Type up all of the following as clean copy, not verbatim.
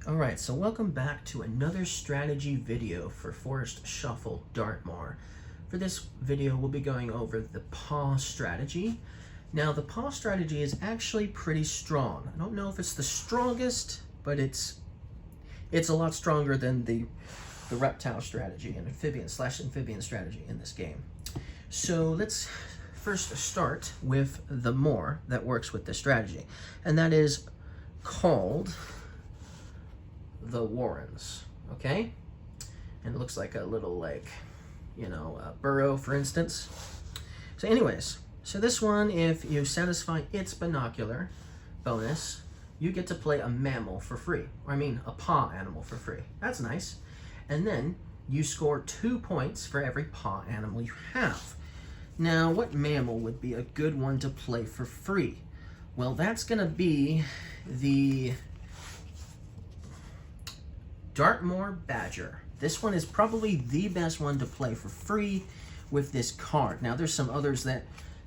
Alright, so welcome back to another strategy video for Forest Shuffle Dartmoor. For this video, we'll be going over the paw strategy. Now, the paw strategy is actually pretty strong. I don't know if it's the strongest, but it's a lot stronger than the reptile strategy and amphibian strategy in this game. So let's first start with the moor that works with this strategy, and that is called the Warrens, okay? And it looks like a little, a burrow, for instance. So anyways, so this one, if you satisfy its binocular bonus, you get to play a mammal for free. A paw animal for free. That's nice. And then you score 2 points for every paw animal you have. Now, what mammal would be a good one to play for free? Well, that's gonna be the Dartmoor Badger. This one is probably the best one to play for free with this card. Now, there's some others that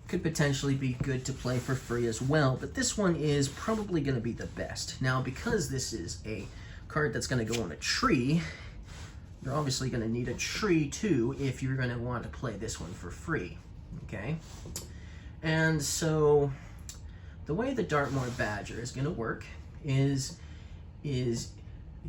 could potentially be good to play for free as well, but this one is probably going to be the best. Now, because this is a card that's going to go on a tree, you're obviously going to need a tree too if you're going to want to play this one for free, okay? And so the way the Dartmoor Badger is going to work is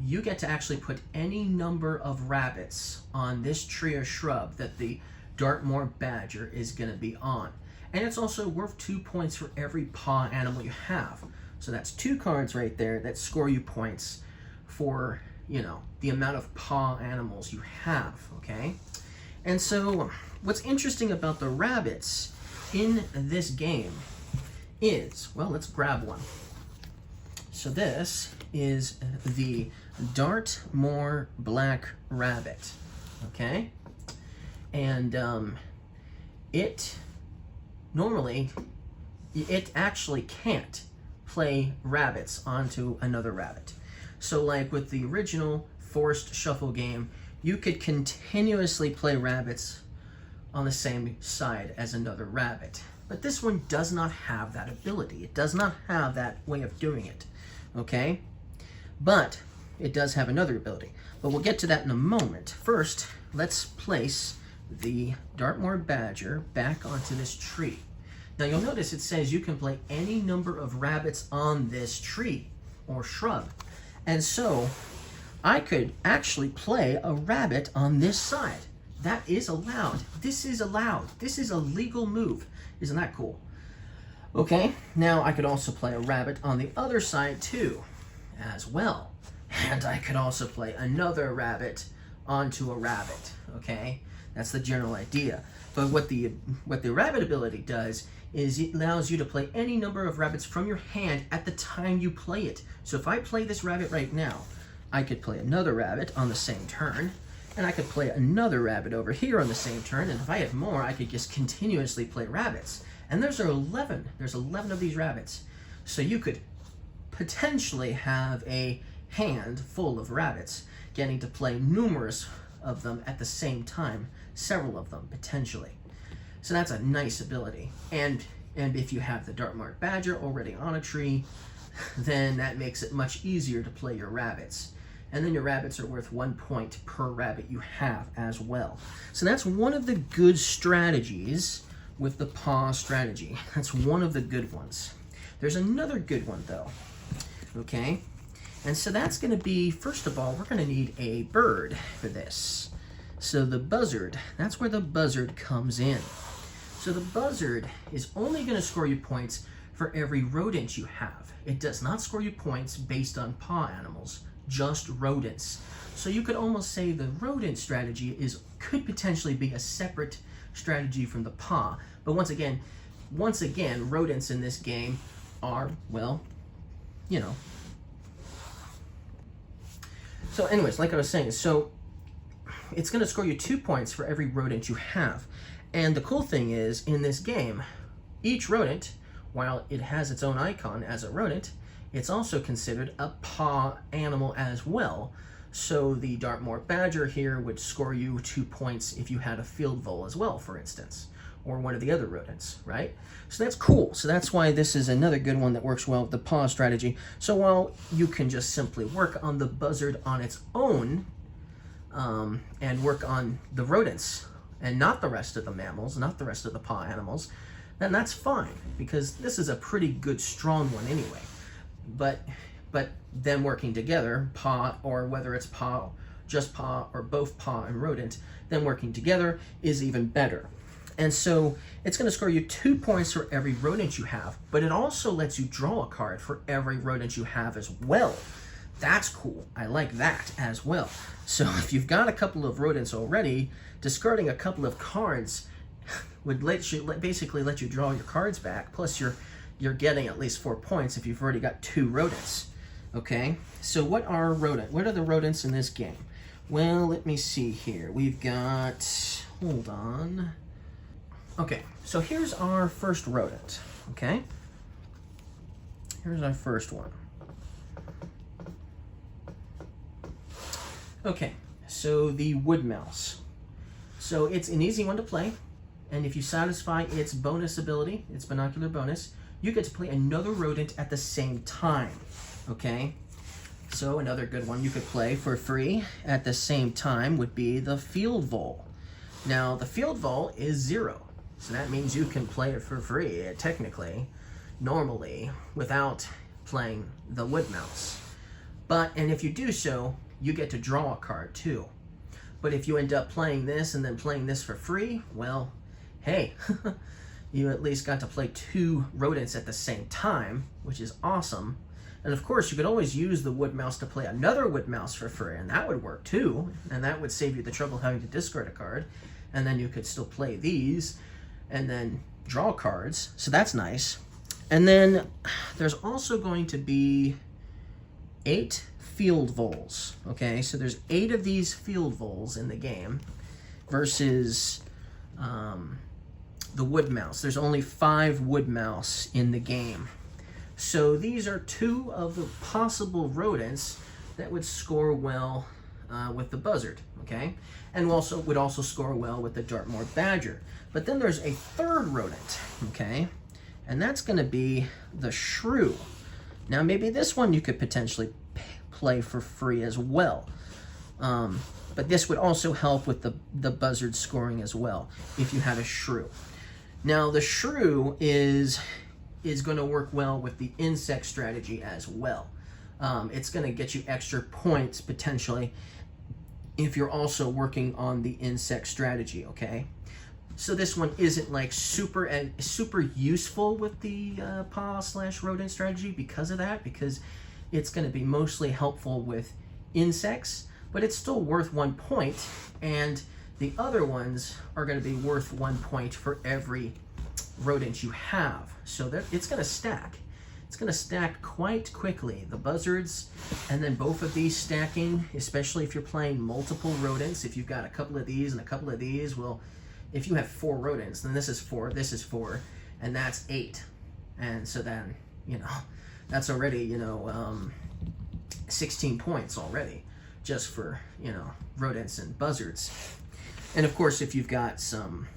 you get to actually put any number of rabbits on this tree or shrub that the Dartmoor Badger is going to be on. And it's also worth 2 points for every paw animal you have. So that's 2 cards right there that score you points for, the amount of paw animals you have, okay? And so what's interesting about the rabbits in this game is, well, let's grab one. So this is the Dartmoor Black Rabbit, okay? And it actually can't play rabbits onto another rabbit. So like with the original Forest Shuffle game, you could continuously play rabbits on the same side as another rabbit. But this one does not have that ability. It does not have that way of doing it, okay? But it does have another ability. But we'll get to that in a moment. First, let's place the Dartmoor Badger back onto this tree. Now you'll notice it says you can play any number of rabbits on this tree or shrub. And so I could actually play a rabbit on this side. That is allowed. This is allowed. This is a legal move. Isn't that cool? Okay, now I could also play a rabbit on the other side too, as well. And I could also play another rabbit onto a rabbit, okay? That's the general idea. But what the rabbit ability does is it allows you to play any number of rabbits from your hand at the time you play it. So if I play this rabbit right now, I could play another rabbit on the same turn, and I could play another rabbit over here on the same turn, and if I had more, I could just continuously play rabbits. And there's 11. There's 11 of these rabbits. So you could potentially have a hand full of rabbits, getting to play numerous of them at the same time, several of them potentially. So that's a nice ability. And if you have the Dartmoor Badger already on a tree, then that makes it much easier to play your rabbits. And then your rabbits are worth 1 point per rabbit you have as well. So that's one of the good strategies with the paw strategy. That's one of the good ones. There's another good one though, okay? And so that's gonna be, first of all, we're gonna need a bird for this. So the buzzard, that's where the buzzard comes in. So the buzzard is only gonna score you points for every rodent you have. It does not score you points based on paw animals, just rodents. So you could almost say the rodent strategy could potentially be a separate strategy from the paw. But once again, rodents in this game are, well, So anyways, like I was saying, so it's going to score you 2 points for every rodent you have. And the cool thing is, in this game, each rodent, while it has its own icon as a rodent, it's also considered a paw animal as well. So the Dartmoor Badger here would score you 2 points if you had a field vole as well, for instance. or one of the other rodents, right? So that's cool. So that's why this is another good one that works well with the paw strategy. So while you can just simply work on the buzzard on its own, and work on the rodents and not the rest of the mammals, not the rest of the paw animals, then that's fine, because this is a pretty good strong one anyway. But them working together, paw, or whether it's paw, just paw, or both paw and rodent, them working together is even better. And so it's going to score you 2 points for every rodent you have, but it also lets you draw a card for every rodent you have as well. That's cool. I like that as well. So if you've got a couple of rodents already, discarding a couple of cards would basically let you draw your cards back. Plus you're getting at least 4 points if you've already got 2 rodents. Okay. So what are the rodents in this game? Well, let me see here. We've got, hold on. Okay. So here's our first rodent. Okay. Here's our first one. Okay, so the wood mouse. So it's an easy one to play, and if you satisfy its bonus ability, its binocular bonus, you get to play another rodent at the same time, okay? So another good one you could play for free at the same time would be the field vole. Now, the field vole is 0, so that means you can play it for free, technically, normally, without playing the wood mouse. And if you do so, you get to draw a card too. But if you end up playing this and then playing this for free, well, hey, you at least got to play 2 rodents at the same time, which is awesome. And of course, you could always use the wood mouse to play another wood mouse for free, and that would work too. And that would save you the trouble of having to discard a card. And then you could still play these and then draw cards. So that's nice. And then there's also going to be 8 field voles. Okay, so there's 8 of these field voles in the game versus the wood mouse. There's only 5 wood mouse in the game. So these are 2 of the possible rodents that would score well with the buzzard, okay? And would also score well with the dartmoor badger. But then there's a 3rd rodent, okay? And that's going to be the shrew. Now maybe this one you could potentially play for free as well. But this would also help with the buzzard scoring as well if you had a shrew. Now the shrew is going to work well with the insect strategy as well. It's going to get you extra points potentially if you're also working on the insect strategy, okay? So this one isn't like super useful with the paw/rodent strategy because of that, because it's going to be mostly helpful with insects, but it's still worth 1 point, and the other ones are going to be worth 1 point for every rodent you have. So that it's going to stack. It's going to stack quite quickly. The buzzards, and then both of these stacking, especially if you're playing multiple rodents. If you've got a couple of these and a couple of these, well, if you have 4 rodents, then this is 4, this is 4, and that's 8. And so then, that's already, 16 points already, just for, rodents and buzzards. And of course, if you've got some,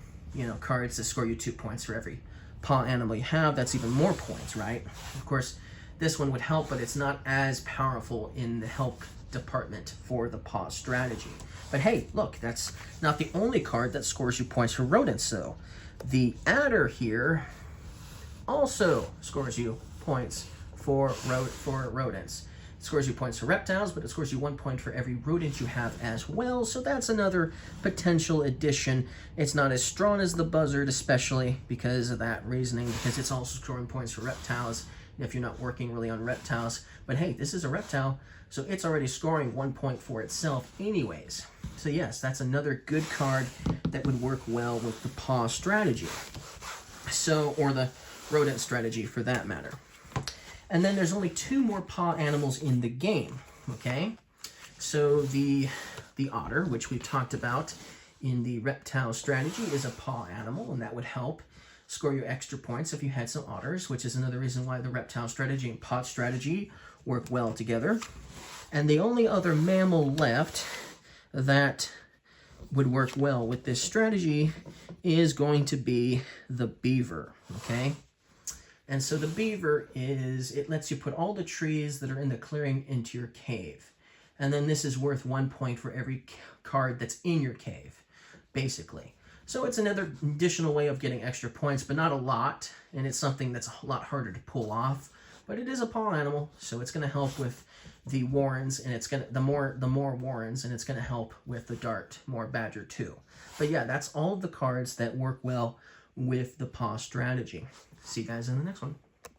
cards that score you 2 points for every paw animal you have, that's even more points, right? Of course, this one would help, but it's not as powerful in the help department for the paw strategy. But hey, look, that's not the only card that scores you points for rodents, though. The adder here also scores you points for rodents. It scores you points for reptiles, but it scores you 1 point for every rodent you have as well. So that's another potential addition. It's not as strong as the buzzard, especially because of that reasoning, because it's also scoring points for reptiles if you're not working really on reptiles. But hey, this is a reptile, so it's already scoring 1 point for itself anyways. So yes, that's another good card that would work well with the paw strategy. So, or the rodent strategy for that matter. And then there's only 2 more paw animals in the game, okay? So the otter, which we've talked about in the reptile strategy, is a paw animal, and that would help score you extra points if you had some otters, which is another reason why the reptile strategy and paw strategy work well together. And the only other mammal left that would work well with this strategy is going to be the beaver, okay? And so the beaver it lets you put all the trees that are in the clearing into your cave. And then this is worth 1 point for every card that's in your cave, basically. So it's another additional way of getting extra points, but not a lot. And it's something that's a lot harder to pull off. But it is a paw animal, so it's going to help with the warrens, and it's gonna the more warrens, and it's going to help with the dartmoor badger too. But yeah, that's all of the cards that work well with the paw strategy. See you guys in the next one.